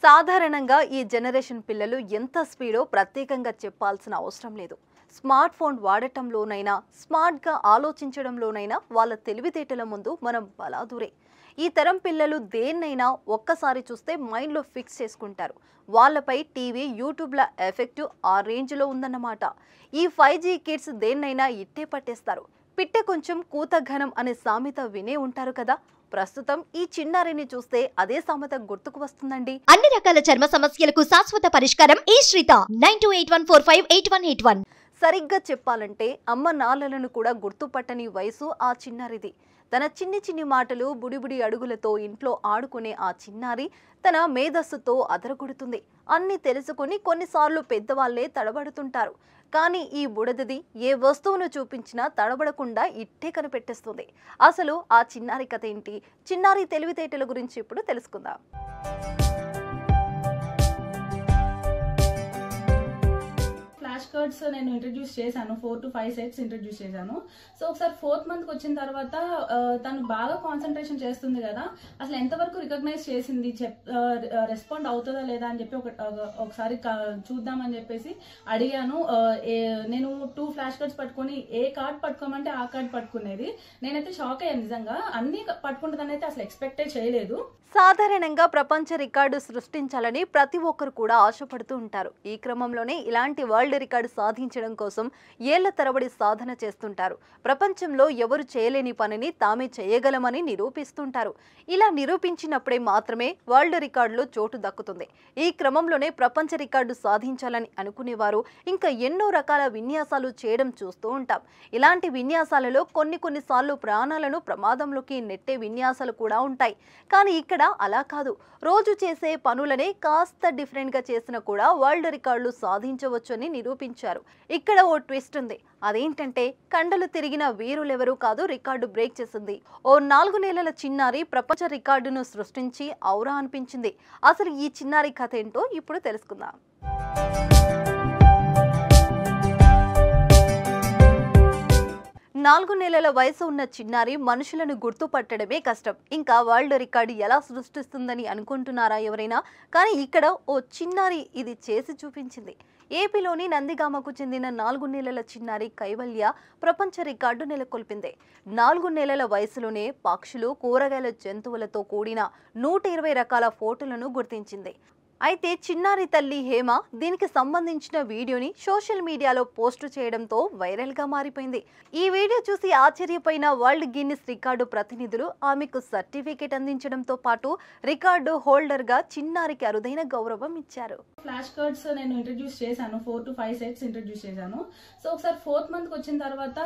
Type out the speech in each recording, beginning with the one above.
సాధారణంగా ఈ జనరేషన్ పిల్లలు ఎంత స్పీడో ప్రత్యేకంగా చెప్పాల్సిన అవసరం లేదు. స్మార్ట్ ఫోన్ వాడటంలోనైనా, స్మార్ట్గా ఆలోచించడంలోనైనా వాళ్ళ తెలివితేటల ముందు మనం బలాదూరే. ఈ తరం పిల్లలు దేన్నైనా ఒక్కసారి చూస్తే మైండ్లో ఫిక్స్ చేసుకుంటారు. వాళ్ళపై టీవీ, యూట్యూబ్ల ఎఫెక్ట్ ఆ రేంజ్లో ఉందన్నమాట. ఈ 5G కిడ్స్ దేన్నైనా ఇట్టే పట్టేస్తారు. పిట్టె కొంచెం కూత ఘనం అనే సామెత వినే ఉంటారు కదా. ప్రస్తుతం ఈ చిన్నారిని చూస్తే అదే సామెత గుర్తుకు వస్తుందండి. అన్ని రకాల చర్మ సమస్యలకు శాశ్వత పరిష్కారం ఈ శ్రీత 9281458181. సరిగ్గా చెప్పాలంటే అమ్మ నాన్నలను కూడా గుర్తుపట్టని వయసు ఆ చిన్నారిది. తన చిన్ని మాటలు, బుడిబుడి అడుగులతో ఇంట్లో ఆడుకునే ఆ చిన్నారి తన మేధస్సుతో అదరగొడుతుంది. అన్నీ తెలుసుకుని కొన్నిసార్లు పెద్దవాళ్లే తడబడుతుంటారు. కానీ ఈ బుడదది ఏ వస్తువును చూపించినా తడబడకుండా ఇట్టే కనిపెట్టేస్తుంది. అసలు ఆ చిన్నారి కథ ఏంటి? చిన్నారి తెలివితేటల గురించి ఇప్పుడు తెలుసుకుందాం. ఫ్లాష్ కార్డ్స్ నేను ఇంట్రడ్యూస్ చేశాను. 4 to 5 సెట్స్ ఇంట్రడ్యూస్ చేశాను. సో ఒకసారి 4th మంత్కి వచ్చిన తర్వాత తను బాగా కాన్సన్ట్రేషన్ చేస్తుంది కదా, అసలు ఎంతవరకు రికగ్నైజ్ చేసింది, రెస్పాండ్ అవుతుందా లేదా అని చెప్పి ఒకసారి చూద్దామని చెప్పేసి అడిగాను. నేను 2 ఫ్లాష్ కార్డ్స్ పట్టుకొని ఏ కార్డ్ పట్టుకోమంటే ఆ కార్డ్ పట్టుకునేది. నేనైతే షాక్ అయ్యాను నిజంగా. అన్ని పట్టుకుంటుందని అయితే అసలు ఎక్స్పెక్టే చేయలేదు. సాధారణంగా ప్రపంచ రికార్డు సృష్టించాలని ప్రతి ఒక్కరు కూడా ఆశపడుతూ ఉంటారు. ఈ క్రమంలోనే ఇలాంటి వరల్డ్ రికార్డు సాధించడం కోసం ఏళ్ల తరబడి సాధన చేస్తుంటారు. ప్రపంచంలో ఎవరు చేయలేని పనిని తామే చేయగలమని నిరూపిస్తుంటారు. ఇలా నిరూపించినప్పుడే మాత్రమే వరల్డ్ రికార్డులో చోటు దక్కుతుంది. ఈ క్రమంలోనే ప్రపంచ రికార్డు సాధించాలని అనుకునేవారు ఇంకా ఎన్నో రకాల విన్యాసాలు చేయడం చూస్తూ ఉంటాం. ఇలాంటి విన్యాసాలలో కొన్నిసార్లు ప్రాణాలను ప్రమాదంలోకి నెట్టే విన్యాసాలు కూడా ఉంటాయి. కానీ ఇక్కడ అలా కాదు. రోజు చేసే పనులనే కాస్త డిఫరెంట్ గా చేసినా కూడా వరల్డ్ రికార్డులు సాధించవచ్చు అని నిరూపించారు. ఇక్కడ ఓ ట్విస్ట్ ఉంది. అదేంటంటే కండలు తిరిగిన వీరులెవరూ కాదు రికార్డు బ్రేక్ చేసింది. ఓ 4 నెలల చిన్నారి ప్రపంచ రికార్డును సృష్టించి ఔరా అనిపించింది. అసలు ఈ చిన్నారి కథ ఏంటో ఇప్పుడు తెలుసుకుందాం. 4 నెలల వయసు ఉన్న చిన్నారి మనుషులను గుర్తుపట్టడమే కష్టం. ఇంకా వరల్డ్ రికార్డు ఎలా సృష్టిస్తుందని అనుకుంటున్నారా ఎవరైనా? కానీ ఇక్కడ ఓ చిన్నారి ఇది చేసి చూపించింది. ఏపీలోని నందిగామకు చెందిన 4 నెలల చిన్నారి కైవల్య ప్రపంచ రికార్డు నెలకొల్పింది. 4 నెలల వయసులోనే పక్షులు, కూరగాయల జంతువులతో కూడిన 120 రకాల ఫోటోలను గుర్తించింది. అయితే చిన్నారి తల్లి హేమ దీనికి సంబంధించిన వీడియోని సోషల్ మీడియాలో పోస్టు చేయడంతో వైరల్గా మారిపోయింది. ఈ వీడియో చూసి ఆశ్చర్యపోయిన వరల్డ్ గిన్నిస్ రికార్డు ప్రతినిధులు ఆమెకు సర్టిఫికేట్ అందించడంతో పాటు రికార్డు హోల్డర్గా చిన్నారికి అరుదైన గౌరవం ఇచ్చారు. ఫ్లాష్ కార్డ్స్ నేను ఇంట్రడ్యూస్ చేశాను. 4 to 5 సెట్స్ ఇంట్రడ్యూస్ చేశాను. సో ఒకసారి 4th మంత్కి వచ్చిన తర్వాత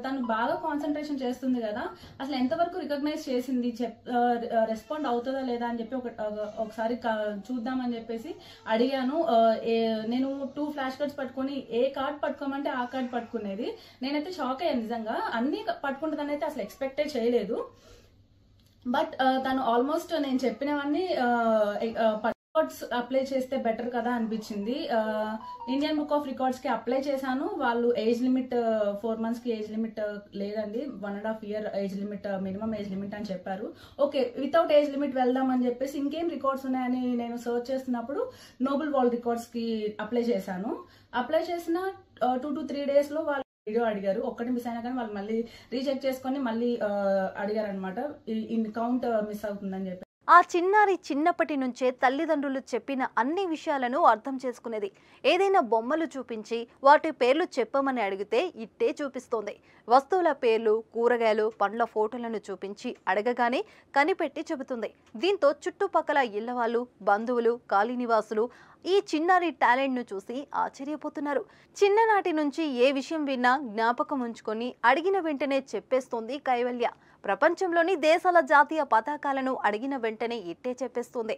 తను బాగా కాన్సన్ట్రేషన్ చేస్తుంది కదా, అసలు ఎంతవరకు రికగ్నైజ్ చేసింది, రెస్పాండ్ అవుతుందా లేదా అని చెప్పి ఒకసారి చూద్దామని చెప్పేసి అడిగాను. నేను 2 ఫ్లాష్ కార్డ్స్ పట్టుకొని ఏ కార్డ్ పట్టుకోమంటే ఆ కార్డ్ పట్టుకునేది. నేనైతే షాక్ అయ్యాను నిజంగా. అన్ని పట్టుకుంటుందని అయితే అసలు ఎక్స్పెక్టే చేయలేదు. బట్ తను ఆల్మోస్ట్ నేను చెప్పినవన్నీ అప్లై చేస్తే బెటర్ కదా అనిపించింది. ఇండియన్ బుక్ ఆఫ్ రికార్డ్స్ కి అప్లై చేశాను. వాళ్ళు ఏజ్ లిమిట్ 4 months కి ఏజ్ లిమిట్ లేదండి, 1.5 year age limit, minimum age limit అని చెప్పారు. ఓకే, వితౌట్ ఏజ్ లిమిట్ వెళ్దాం అని చెప్పేసి ఇంకేం రికార్డ్స్ ఉన్నాయని నేను సర్చ్ చేస్తున్నప్పుడు నోబెల్ వరల్డ్ రికార్డ్స్ కి అప్లై చేశాను. అప్లై చేసిన 2 to 3 days లో వాళ్ళు వీడియో అడిగారు. ఒక్కటి మిస్ అయినా కానీ వాళ్ళు మళ్ళీ రీచెక్ చేసుకొని మళ్ళీ అడిగారు అనమాట, ఇన్ కౌంట్ మిస్ అవుతుందని చెప్పి. ఆ చిన్నారి చిన్నప్పటి నుంచే తల్లిదండ్రులు చెప్పిన అన్ని విషయాలను అర్థం చేసుకునేది. ఏదైనా బొమ్మలు చూపించి వాటి పేర్లు చెప్పమని అడిగితే ఇట్టే చూపిస్తోంది. వస్తువుల పేర్లు, కూరగాయలు, పండ్ల ఫోటోలను చూపించి అడగగానే కనిపెట్టి చెబుతుంది. దీంతో చుట్టుపక్కల ఇళ్లవాళ్ళు, బంధువులు, ఖాళీ నివాసులు ఈ చిన్నారి టాలెంట్ను చూసి ఆశ్చర్యపోతున్నారు. చిన్ననాటి నుంచి ఏ విషయం విన్నా జ్ఞాపకం ఉంచుకొని అడిగిన వెంటనే చెప్పేస్తోంది కైవల్య. ప్రపంచంలోని దేశాల జాతీయ పతాకాలను అడిగిన వెంటనే ఇట్టే చెప్పేస్తుంది.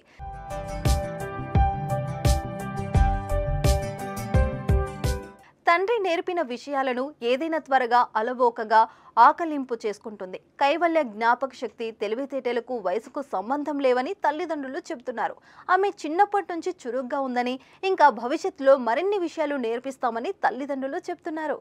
తండ్రి నేర్పిన విషయాలను ఏదైనా త్వరగా అలవోకగా ఆకలింపు చేసుకుంటుంది. కైవల్య జ్ఞాపక శక్తి, తెలివితేటలకు వయసుకు సంబంధం లేవని తల్లిదండ్రులు చెబుతున్నారు. ఆమె చిన్నప్పటి నుంచి చురుగ్గా ఉందని, ఇంకా భవిష్యత్తులో మరిన్ని విషయాలు నేర్పిస్తామని తల్లిదండ్రులు చెబుతున్నారు.